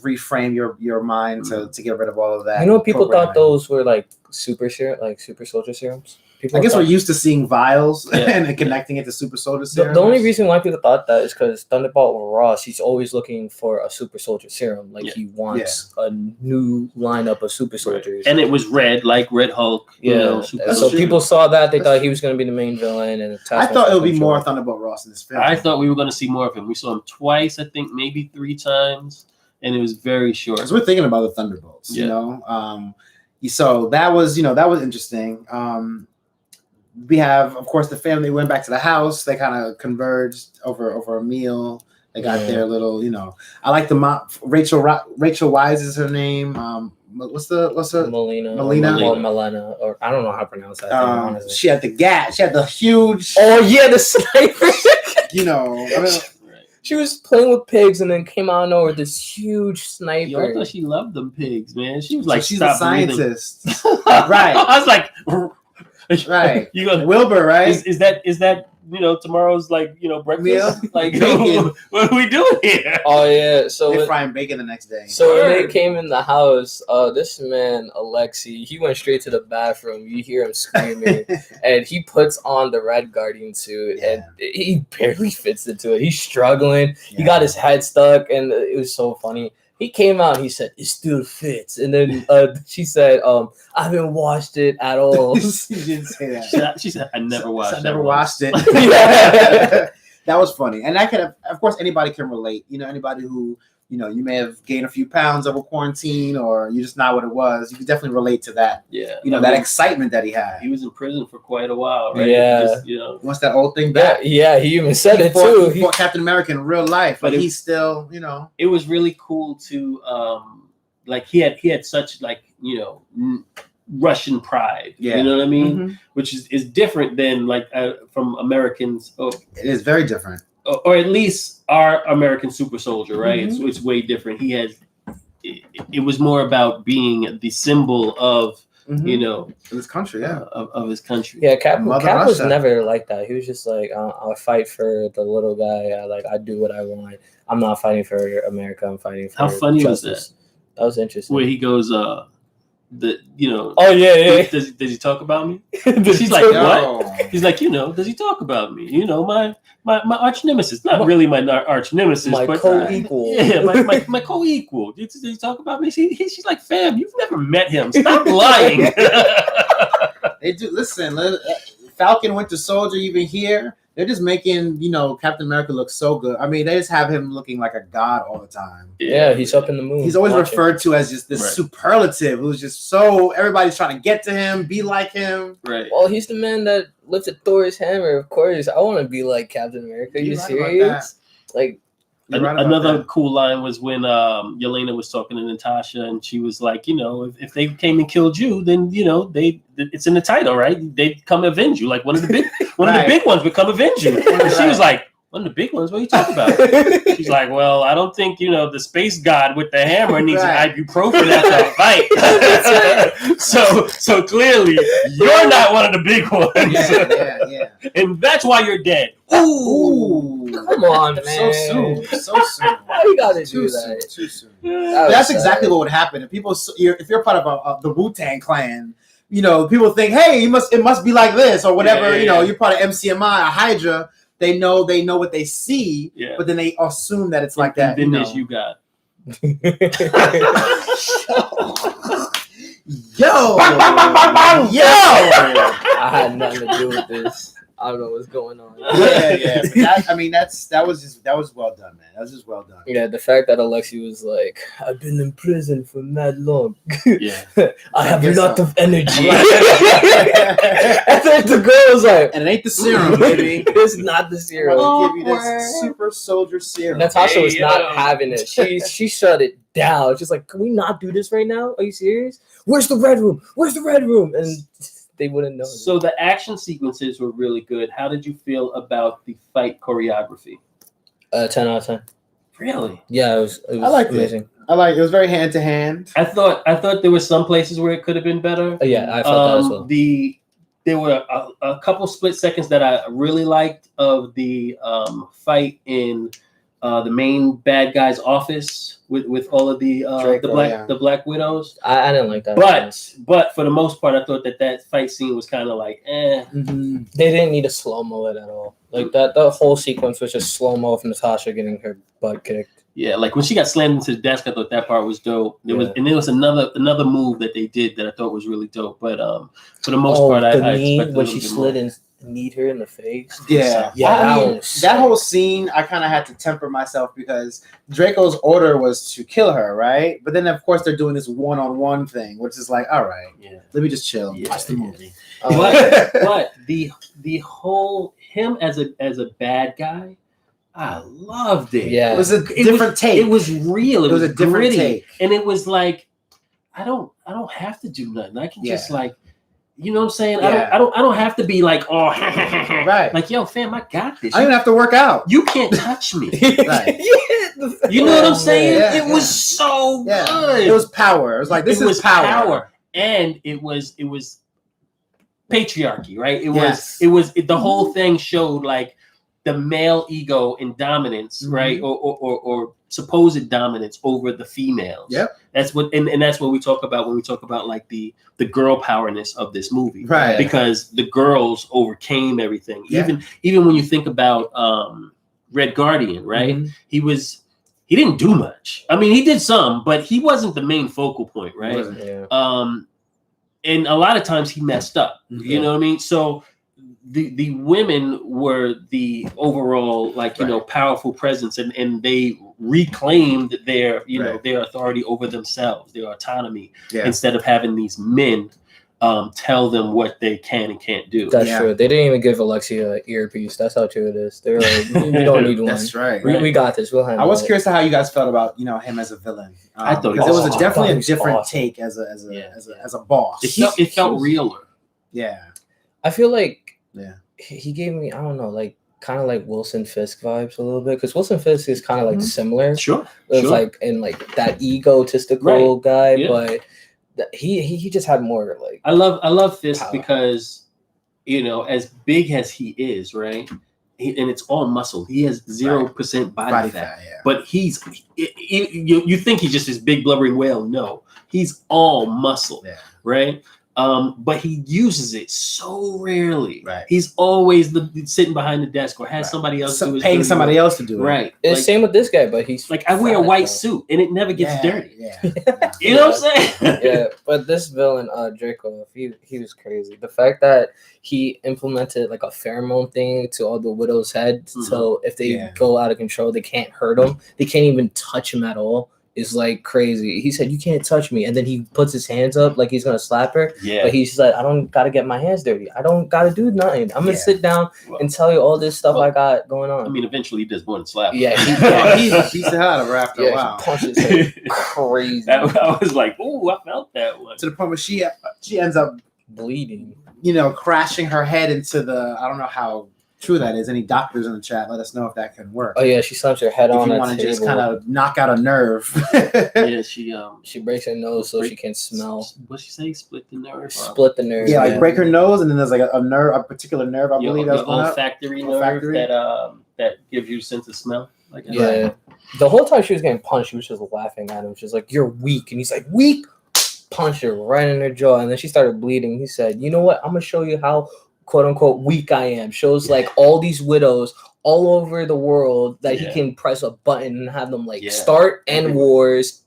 reframe your mind to get rid of all of that. You know, people thought programming. those were like super soldier serums. People I guess thought, we're used to seeing vials Yeah. and connecting it to super soldier serum. the only reason why people thought that is because Thunderbolt Ross, he's always looking for a super soldier serum. Like he wants a new lineup of super soldiers. And it was red, like Red Hulk. Super So Soldier. people saw that, they thought he was going to be the main villain, and I thought it would be more Thunderbolt Ross in this film. I thought we were going to see more of him. We saw him twice, I think, maybe 3 times, and it was very short. Because we're thinking about the Thunderbolts, So that was interesting. We have, of course, the family went back to the house. They kind of converged over a meal. They got their little, I like the mom. Rachel Wise is her name. What's her Melina, or I don't know how to pronounce that. Honestly. She had the gat. She had the huge. Oh yeah, the sniper. She was playing with pigs and then came out of nowhere with this huge sniper. Yo, I thought she loved them pigs, man. She was like, she's a scientist, right? I was like, right. You go, Wilbur, right? Is that tomorrow's breakfast meal? Like what are we doing here? Oh yeah, so they're frying bacon the next day. So when they came in the house, this man Alexei, he went straight to the bathroom. You hear him screaming, and he puts on the Red Guardian suit, and he barely fits into it. He's struggling. Yeah. He got his head stuck, and it was so funny. He came out. He said, "It still fits," and then she said, "I haven't washed it at all." She didn't say that. She said, "I never washed it." I never washed it. That was funny, and I could have, of course, anybody can relate. Anybody who you may have gained a few pounds over quarantine, or you just not what it was. You can definitely relate to that. Yeah, that excitement that he had. He was in prison for quite a while, right? Yeah, once that old thing back. Yeah, he even said it too. He fought Captain America in real life, but he's still, It was really cool to, he had such Russian pride. Yeah. You know what I mean? Mm-hmm. Which is different than from Americans. It is very different. Or at least our American super soldier, right? Mm-hmm. It's way different. He has. It was more about being the symbol of his country, of his country. Yeah, Cap was never like that. He was just like, I'll fight for the little guy. I do what I want. I'm not fighting for America. I'm fighting for. How funny justice. Was that? That was interesting. Where he goes, Oh yeah. Does he talk about me? She's like, what? He's like, does he talk about me? My arch nemesis, not really my arch nemesis, but co-equal. My co-equal. Did he talk about me? She's like, fam, you've never met him. Stop lying. They do. Listen, Falcon, Winter Soldier, even here, they're just making Captain America look so good. I mean, they just have him looking like a god all the time. Yeah, he's up in the moon. He's always referred to as just this superlative who's just so everybody's trying to get to him, be like him. Right. Well, he's the man that lifted Thor's hammer. Of course, I want to be like Captain America. Are you serious? Another cool line was when Yelena was talking to Natasha, and she was like, if they came and killed you, then it's in the title, right? They'd come avenge you. Like one of the big ones would come avenge you. And she was like, one of the big ones. What are you talking about? She's like, well, I don't think the space god with the hammer needs an ibuprofen after a fight. so clearly you're not one of the big ones. Yeah. And that's why you're dead. Ooh. Come on, man. So soon. Why you gotta do that? Too soon. That's exactly what would happen if people. If you're part of the Wu-Tang Clan, people think, hey, it must be like this or whatever. You're part of MCMI, a Hydra. They know what they see, but then they assume that it's like that. Then there's you got. Yo. I had nothing to do with this. I don't know what's going on. Yeah. That was well done, man. That was just well done. Yeah, the fact that Alexei was like, I've been in prison for mad long. Yeah. I have a lot of energy. And then the girl was like, and it ain't the serum, baby. It's not the serum. I'll give you this super soldier serum. Natasha was not having it. She shut it down. She's like, can we not do this right now? Are you serious? Where's the red room? And they wouldn't know. So the action sequences were really good. How did you feel about the fight choreography? 10 out of 10. Really? Yeah, it was I liked amazing. It was very hand to hand. I thought there were some places where it could have been better. Yeah, I felt that as well. There were a couple split seconds that I really liked of the fight in the main bad guy's office with all of the Black Widows. I didn't like that. But for the most part, I thought that fight scene was kind of like, Mm-hmm. They didn't need to slow-mo it at all. Like the whole sequence was just slow-mo of Natasha getting her butt kicked. Yeah, like when she got slammed into the desk, I thought that part was dope. There was another move that they did that I thought was really dope. But for the most part, I expected when she slid and kneed her in the face. Yeah. That whole scene, I kind of had to temper myself because Draco's order was to kill her, right? But then of course they're doing this one-on-one thing, which is like, all right, let me just chill, watch the movie. But the whole him as a bad guy I loved it. Yeah. It was a different take. It was real. It was a different gritty. take. And it was like, I don't have to do nothing. I can just like, you know what I'm saying? Yeah. I don't have to be like, oh, right. Like, yo, fam, I got this. I don't even have to work out. You can't touch me. Right. You know what I'm saying? Yeah, it was so good. It was power. It was like, this is power. And it was patriarchy, right? Yes. It was the whole thing showed like the male ego and dominance, right? Or supposed dominance over the females. Yep. That's what and that's what we talk about when we talk about like the girl powerness of this movie. Right. Because the girls overcame everything. Yeah. Even when you think about Red Guardian, right? He didn't do much. I mean, he did some, but he wasn't the main focal point, right? Yeah. And a lot of times he messed up. You know what I mean? So the women were the overall powerful presence, and they reclaimed their their authority over themselves, their autonomy, instead of having these men tell them what they can and can't do. That's true. They didn't even give Alexia an earpiece. That's how true it is. They're like, we don't need one. That's right. We got this. We'll handle I was it. curious to how you guys felt about him as a villain. I thought because it was definitely a different awesome. take as a boss. It felt realer. Yeah. I feel like he gave me, I don't know, like kind of like Wilson Fisk vibes a little bit, because Wilson Fisk is kind of like similar. Sure. Like in like that egotistical guy, but he just had more like. I love Fisk power. Because as big as he is, right? And it's all muscle. He has 0% body fat. But you think he's just this big blubbering whale. No, he's all muscle, right? But he uses it so rarely. Right. He's always sitting behind the desk or has somebody else paying somebody else to do it. Right. It's like, same with this guy, but he's like I wear a white suit and it never gets dirty. Yeah. You know what I'm saying? Yeah, but this villain, Draco, he was crazy. The fact that he implemented like a pheromone thing to all the widows' heads, so if they go out of control, they can't hurt him. They can't even touch him at all. Is like crazy. He said, "You can't touch me," and then he puts his hands up like he's gonna slap her. Yeah. But he's like, "I don't gotta get my hands dirty. I don't gotta do nothing. I'm gonna sit down and tell you all this stuff I got going on." I mean, eventually he does more than slap. Yeah, he beats the hell out of her after a while. He punches her crazy. I was like, "Ooh, I felt that one." To the point where she ends up bleeding. Crashing her head into the. I don't know how true that is. Any doctors in the chat, let us know if that can work. Oh yeah, she slams her head on. If you want to just kind of knock out a nerve. She breaks her nose so she can smell. What'd she say? Split the nerve. Split the nerve. Yeah, like break her nose, and then there's like a nerve, a particular nerve. I believe that's olfactory nerve that gives you a sense of smell. Like the whole time she was getting punched, she was just laughing at him. She was like, "You're weak," and he's like, "Weak." Punched her right in her jaw, and then she started bleeding. He said, "You know what? I'm gonna show you how quote unquote weak I am." Shows like all these widows all over the world that he can press a button and have them like start end wars,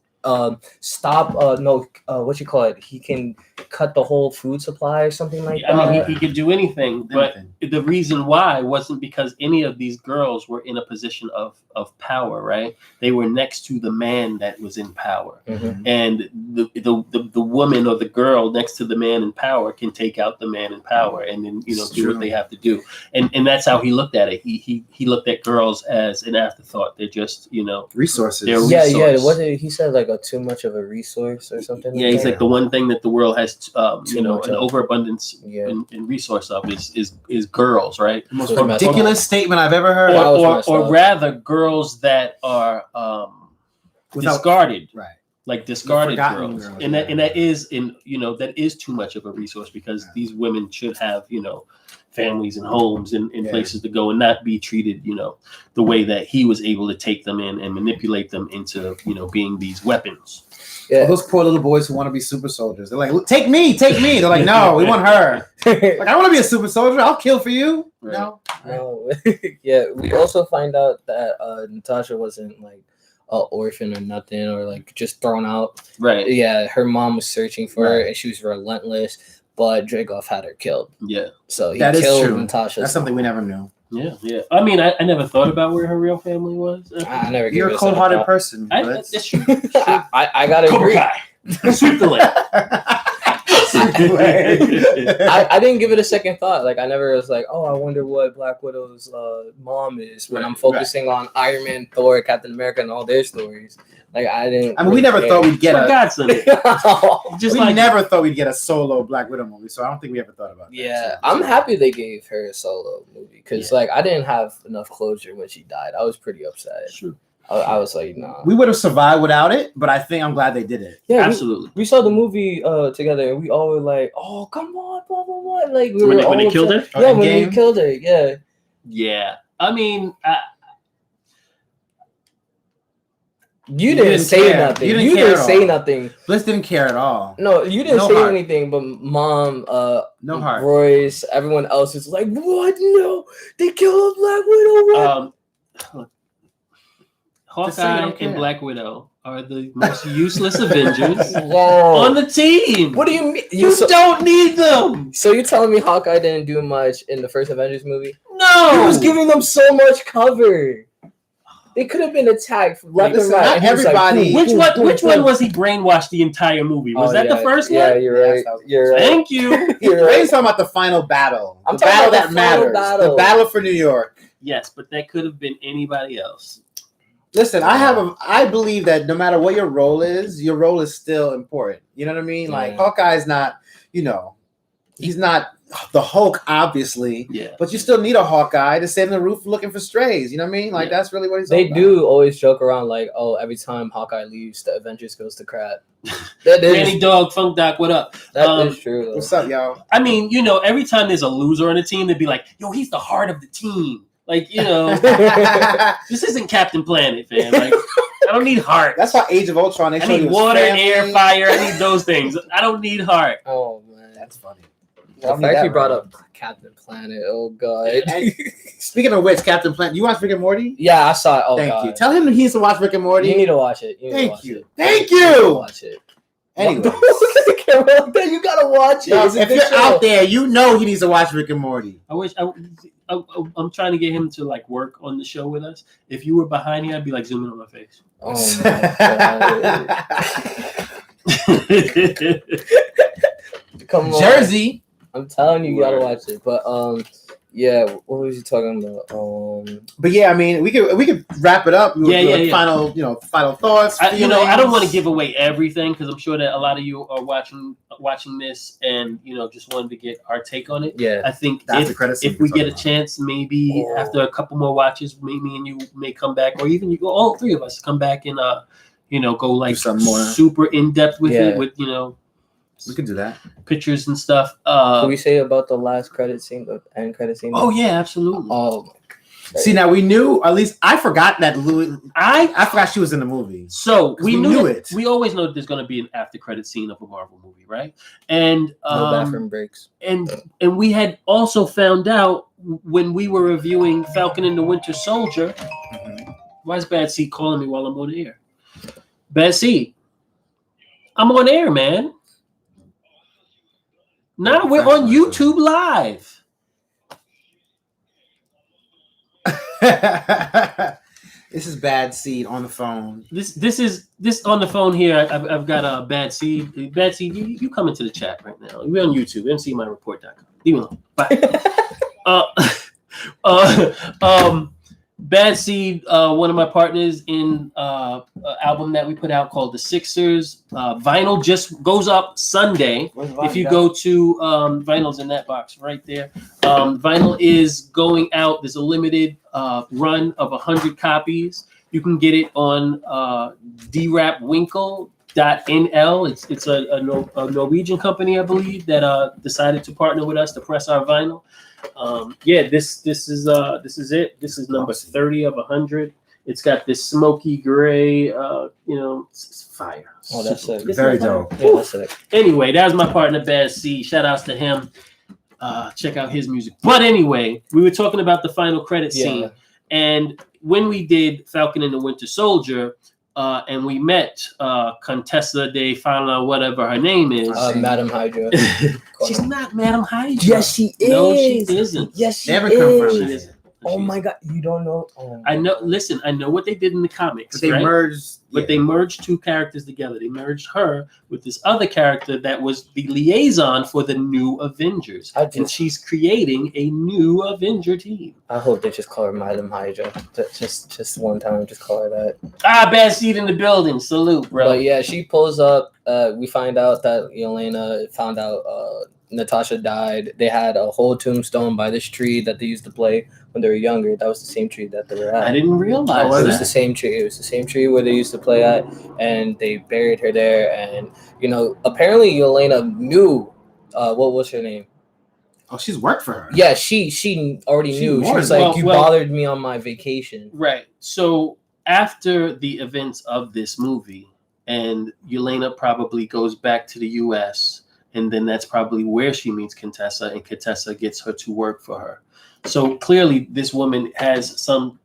stop what you call it? He can cut the whole food supply or something like that. I mean, he could do anything, but the reason why wasn't because any of these girls were in a position of power, right? They were next to the man that was in power, and the woman or the girl next to the man in power can take out the man in power, and then do what they have to do, and that's how he looked at it. He looked at girls as an afterthought. They're just resources. Yeah. What did he said? Like too much of a resource or something. Yeah, he's like the one thing that the world has an overabundance in resource of is girls, right? The most ridiculous statement I've ever heard. Or rather, girls that are discarded, right? Like discarded girls. And that is too much of a resource, because these women should have families and homes and places to go and not be treated the way that he was able to take them in and manipulate them into being these weapons. Yeah, those poor little boys who want to be super soldiers. They're like, take me. They're like, no, we want her. Like, I want to be a super soldier. I'll kill for you. Right. No. Yeah, we also find out that Natasha wasn't like an orphan or nothing, or like just thrown out. Right. Yeah, her mom was searching for her, and she was relentless. But Dragoff had her killed. Yeah. So he killed Natasha. That's something we never knew. Yeah. I mean, I never thought about where her real family was. I never. You're a cold-hearted person. That's true. I gotta agree. Sweep the leg. I didn't give it a second thought. Like I never was like, oh, I wonder what Black Widow's mom is when I'm focusing on Iron Man, Thor, Captain America, and all their stories. Like I didn't. I mean, we never thought we'd get never thought we'd get a solo Black Widow movie, so I don't think we ever thought about that. Yeah, I'm happy they gave her a solo movie because like I didn't have enough closure when she died. I was pretty upset. Sure. I was like, nah. We would have survived without it, but I think I'm glad they did it. Yeah, absolutely. We saw the movie together, and we all were like, "Oh, come on, blah blah blah!" Like we when were they killed her. Yeah, when they killed her. Yeah. Yeah. I mean. You didn't say nothing. You didn't say nothing. Bliss didn't care at all. No, you didn't say anything. But Mom, no heart. Royce, everyone else is like, "What? No, they killed Black Widow." Hawkeye and Black Widow are the most useless Avengers on the team. What do you mean? You don't need them. So you're telling me Hawkeye didn't do much in the first Avengers movie? No, he was giving them so much cover. They could have been attacked left and right. Not everybody. Like, which one was he brainwashed the entire movie? Was that the first one? Yeah, you're right. You're right. Thank you. Ray's talking about the final battle. I'm the battle that matters. Battle. The battle for New York. Yes, but that could have been anybody else. Listen, I believe that no matter what your role is still important. You know what I mean? Yeah. Like Hawkeye's not, he's not the Hulk, obviously. Yeah. But you still need a Hawkeye to sit in the roof looking for strays. You know what I mean? Like that's really what he's They about. do always joke around like, oh, every time Hawkeye leaves, the Avengers goes to crap. Danny Dog, Funk Doc, what up? That is true. Though. What's up, y'all? I mean, every time there's a loser on the team, they'd be like, yo, he's the heart of the team. Like, this isn't Captain Planet, fam. Like, I don't need heart. That's why Age of Ultron. I need water, air, fire. I need those things. I don't need heart. Oh man, that's funny. The fact you brought up Captain Planet. Oh god. And speaking of which, Captain Planet, you watch Rick and Morty? Yeah, I saw it. Oh, Thank god. you. Tell him he needs to watch Rick and Morty. You need to watch it. Thank you. Thank you. Watch it. Anyway, look at the camera like that. You gotta watch it. No, if you're out there, you know he needs to watch Rick and Morty. I'm trying to get him to like work on the show with us. If you were behind me, I'd be like zooming on my face. Oh my god. Come on. Jersey. I'm telling you, you gotta watch it. But yeah, what was you talking about? But yeah, I mean, we could wrap it up. Final, final thoughts. I don't want to give away everything because I'm sure that a lot of you are watching this and just wanted to get our take on it. Yeah, I think if we get a chance, maybe after a couple more watches, me and you may come back, or even all three of us come back and go like some more super in depth with it with We can do that. Pictures and stuff. Can we say about the last credit scene, the end credit scene? Oh yeah, absolutely. Oh my God. See, now we knew, or at least I forgot that Louis. I forgot she was in the movie. So we knew it. We always know that there's going to be an after credit scene of a Marvel movie, right? And no bathroom breaks. And we had also found out when we were reviewing Falcon and the Winter Soldier. Mm-hmm. Why is Bad Seed calling me while I'm on air? Bad Seed, I'm on air, man. Now we're on YouTube Live. This is Bad Seed on the phone. This on the phone here. I've got a Bad Seed. Bad Seed, you come into the chat right now. We're on YouTube. MCMyReport.com. Leave me alone. Bye. Bad Seed, one of my partners in an album that we put out called The Sixers. Vinyl just goes up Sunday. If you go to Vinyl's in that box right there. Vinyl is going out. There's a limited run of 100 copies. You can get it on drapwinkle.nl. It's a Norwegian company, I believe, that decided to partner with us to press our vinyl. This is it. This is number 30 of 100. It's got this smoky gray, it's fire. Oh, that's sick. Very dope. Yeah, that's sick. Anyway, that was my partner Bad C. Shout outs to him. Check out his music. But anyway, we were talking about the final credit scene, and when we did Falcon and the Winter Soldier, and we met Contessa de Fala, whatever her name is. Madam Hydra. She's not Madam Hydra. Yes, she is. No, she isn't. Yes, she Never is. confirmed. She isn't. Oh my god, you don't know? Oh I know. Listen, I know what they did in the comics. But they right? merged. But they merged two characters together. They merged her with this other character that was the liaison for the new Avengers, and she's creating a new Avenger team. I hope they just call her Madam Hydra. Just one time, just call her that. Bad seed in the building. Salute, bro. But yeah, she pulls up. We find out that Yelena found out Natasha died. They had a whole tombstone by this tree that they used to play when they were younger. That was the same tree that they were at. I didn't realize it that. was the same tree. It was the same tree where they used to play at, and they buried her there. And apparently Yelena knew what was her name. Oh, she's worked for her. Yeah, she already knew. She was like, you bothered me on my vacation. Right. So after the events of this movie, and Yelena probably goes back to the U.S., and then that's probably where she meets Contessa, and Contessa gets her to work for her. So clearly, this woman has some,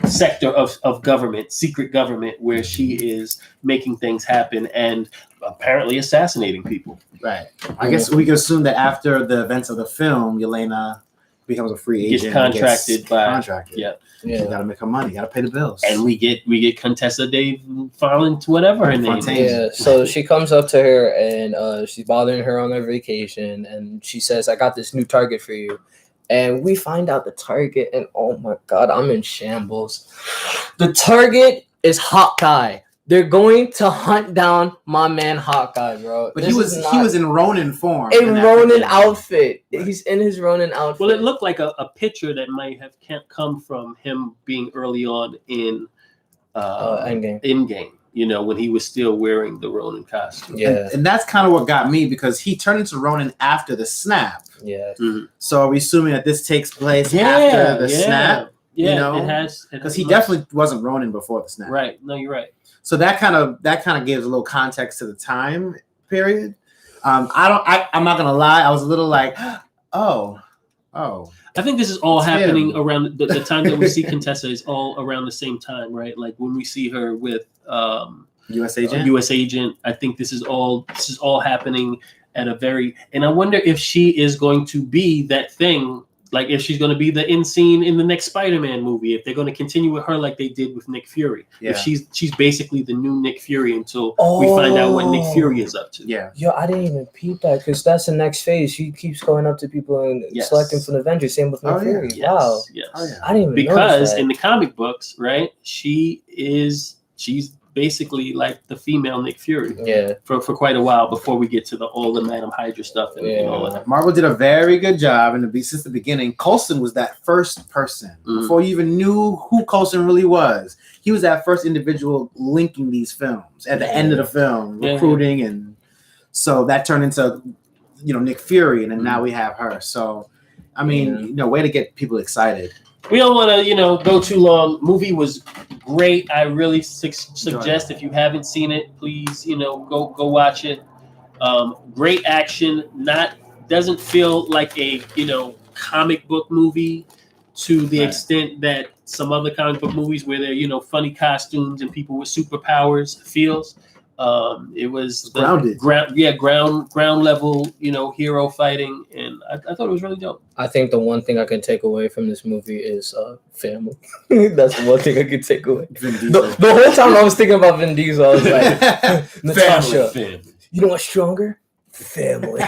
sector of government, secret government, where she is making things happen and apparently assassinating people. Right. I guess we can assume that after the events of the film, Yelena becomes a free agent. Gets contracted. Yeah. She gotta make her money. Gotta pay the bills. And we get Contessa Dave Farland, whatever her name is. Yeah. So she comes up to her and she's bothering her on their vacation, and she says, "I got this new target for you." And we find out the target, and oh my god, I'm in shambles. The target is Hawkeye. They're going to hunt down my man Hawkeye, bro. But he was in Ronin form. A Ronin outfit. Right. He's in his Ronin outfit. Well, it looked like a picture that might have come from him being early on in Endgame. When he was still wearing the Ronin costume. Yeah. And that's kind of what got me, because he turned into Ronin after the snap. Yeah. Mm-hmm. So are we assuming that this takes place after the snap? Yeah, it has. Because he definitely wasn't Ronin before the snap. Right. No, you're right. So that kind of gives a little context to the time period. I'm not gonna lie, I was a little like, oh. I think this is all happening around the time that we see Contessa is all around the same time, right? Like when we see her with U.S. agent. U.S. agent. I think this is all happening at a very. And I wonder if she is going to be that thing. Like if she's going to be the end scene in the next Spider-Man movie, if they're going to continue with her like they did with Nick Fury. Yeah. If she's basically the new Nick Fury until we find out what Nick Fury is up to. Yeah. Yo, I didn't even peep that, because that's the next phase. She keeps going up to people and selecting from the Avengers. Same with Nick Fury. Yes. Wow. Yes. Oh, yeah. I didn't even because in the comic books, right? She's basically like the female Nick Fury. Yeah. For quite a while before we get to all the Madam Hydra stuff and all of that. Marvel did a very good job since the beginning. Coulson was that first person before you even knew who Coulson really was. He was that first individual linking these films at the end of the film, recruiting, and so that turned into Nick Fury, and then now we have her. So I mean, way to get people excited. We don't want to, go too long. Movie was great. I really suggest if you haven't seen it, please, go watch it. Great action. Doesn't feel like a comic book movie to the extent that some other comic book movies where they're funny costumes and people with superpowers feels. It was grounded. Ground level, hero fighting, and I thought it was really dope. I think the one thing I can take away from this movie is family. That's the one thing I can take away. The whole time I was thinking about Vin Diesel, I was like, Natasha, family. You know what's stronger? Family.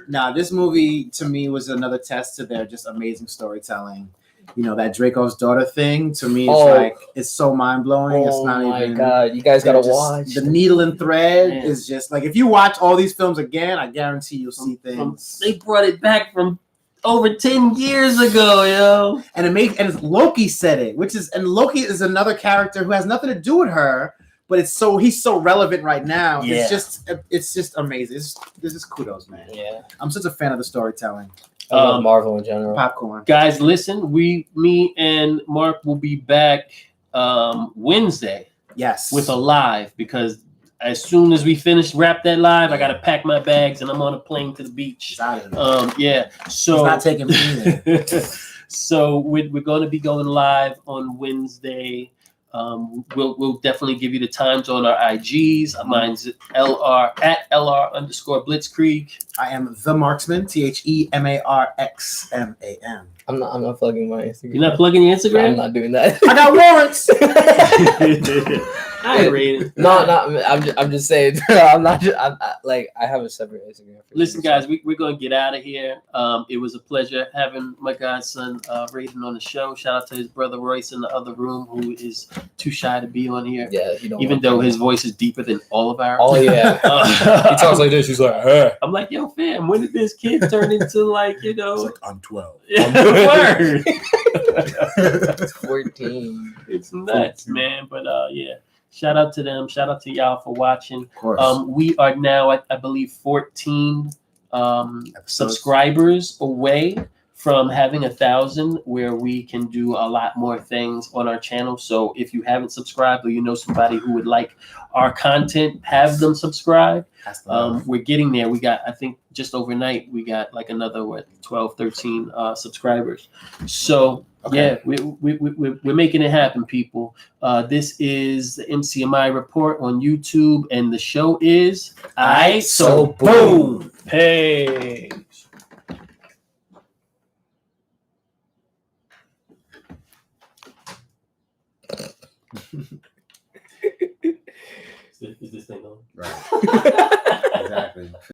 Now, this movie to me was another test to their just amazing storytelling. That Draco's daughter thing to me is it's so mind blowing. It's not even. Oh my god, you guys gotta watch. The needle and thread is just like, if you watch all these films again, I guarantee you'll see things. They brought it back from over 10 years ago, yo. And Loki said it, and Loki is another character who has nothing to do with her, but he's so relevant right now. Yeah. It's just amazing. This is kudos, man. Yeah, I'm such a fan of the storytelling. I love Marvel in general. Popcorn. Guys, listen, me and Mark will be back Wednesday. Yes. With a live, because as soon as we wrap that live, I gotta pack my bags and I'm on a plane to the beach. Yeah. So it's not taking me either. So we're going to be going live on Wednesday. We'll definitely give you the times on our IGs. Mine's LR_Blitzkrieg. I am the Marksman, TheMarxman. I'm not plugging my Instagram. You're not plugging your Instagram? I'm not doing that. I got warrants. I ain't reading. No, I'm just saying. I'm not. I have a separate Instagram. Listen, guys, we're gonna get out of here. It was a pleasure having my godson Raiden on the show. Shout out to his brother Royce in the other room, who is too shy to be on here. Yeah, he don't. Even though his voice is deeper than all of ours. Oh yeah, he talks like this. He's like, hey. I'm like, yo, fam, when did this kid turn into like, It's like, I'm 12. Word. It's 14. It's nuts, 14. Man. But yeah, shout out to them. Shout out to y'all for watching. Of course. We are now at, I believe, 14 subscribers away from having 1,000, where we can do a lot more things on our channel. So if you haven't subscribed, or you know somebody who would like our content, have them subscribe. We're getting there. We got, I think just overnight, we got like another 12, 13 subscribers. So okay. Yeah, we're making it happen, people. This is the MCMI report on YouTube, and the show is Aiight, so boom. Hey. Is this thing on? Right.